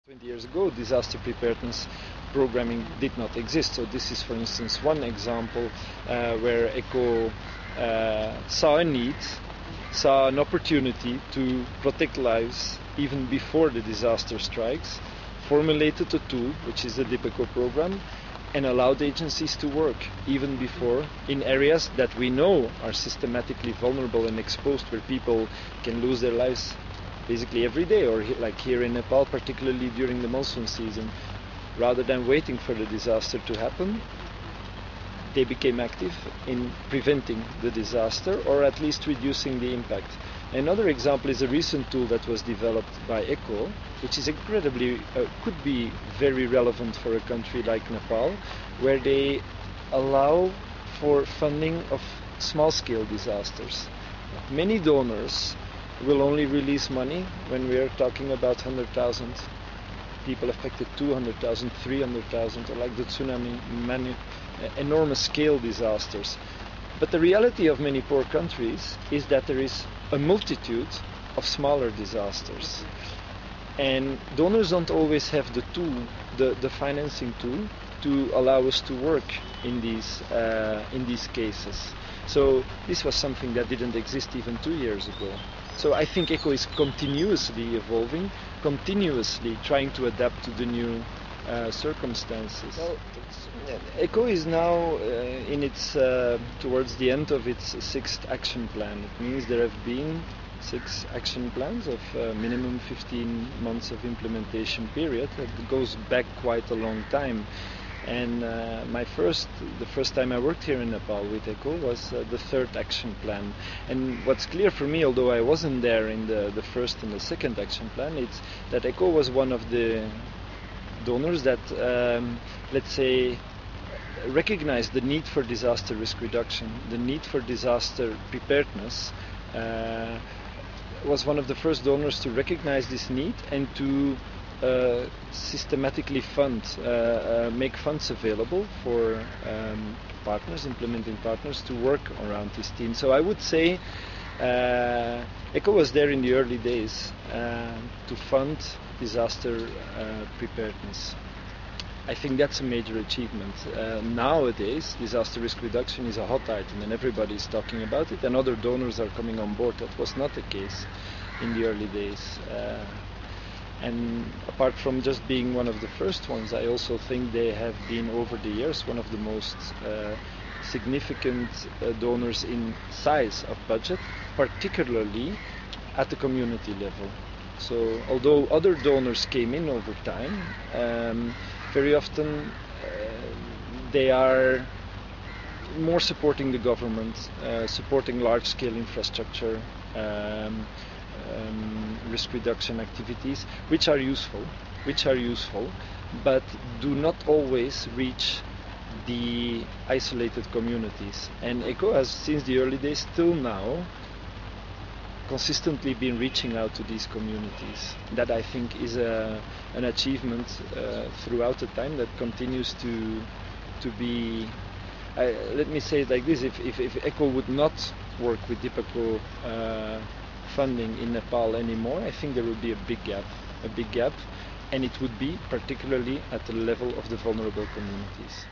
20 years ago, disaster preparedness programming did not exist. So this is, for instance, one example where ECHO saw a need, saw an opportunity to protect lives even before the disaster strikes, formulated a tool, which is the DIP-ECHO program, and allowed agencies to work even before in areas that we know are systematically vulnerable and exposed, where people can lose their lives basically every day, or like here in Nepal, particularly during the monsoon season. Rather than waiting for the disaster to happen, they became active in preventing the disaster, or at least reducing the impact. Another example is a recent tool that was developed by ECHO, which is incredibly, could be very relevant for a country like Nepal, where they allow for funding of small-scale disasters. Many donors will only release money when we are talking about 100,000 people affected, 200,000, 300,000, or like the tsunami, enormous scale disasters. But the reality of many poor countries is that there is a multitude of smaller disasters. And donors don't always have the tool, the financing tool, to allow us to work in these cases. So this was something that didn't exist even 2 years ago. So I think ECHO is continuously evolving, continuously trying to adapt to the new circumstances. Well, ECHO is now in its towards the end of its 6th action plan. It means there have been 6 action plans of minimum 15 months of implementation period. That goes back quite a long time. And the first time I worked here in Nepal with ECHO was the 3rd action plan. And what's clear for me, although I wasn't there in the first and the 2nd action plan, it's that ECHO was one of the donors that, let's say, recognized the need for disaster risk reduction, the need for disaster preparedness. Was one of the first donors to recognize this need and to systematically make funds available for partners, implementing partners, to work around this theme. So I would say ECHO was there in the early days to fund disaster preparedness. I think that's a major achievement. Nowadays, disaster risk reduction is a hot item and everybody is talking about it, and other donors are coming on board. That was not the case in the early days. And apart from just being one of the first ones, I also think they have been, over the years, one of the most significant donors in size of budget, particularly at the community level. So although other donors came in over time, very often they are more supporting the government, supporting large-scale infrastructure, risk reduction activities, which are useful, but do not always reach the isolated communities. And ECHO has, since the early days till now, consistently been reaching out to these communities. That, I think, is an achievement throughout the time that continues to be. Let me say it like this: if ECHO would not work with DIP-ECHO funding in Nepal anymore, I think there would be a big gap, and it would be particularly at the level of the vulnerable communities.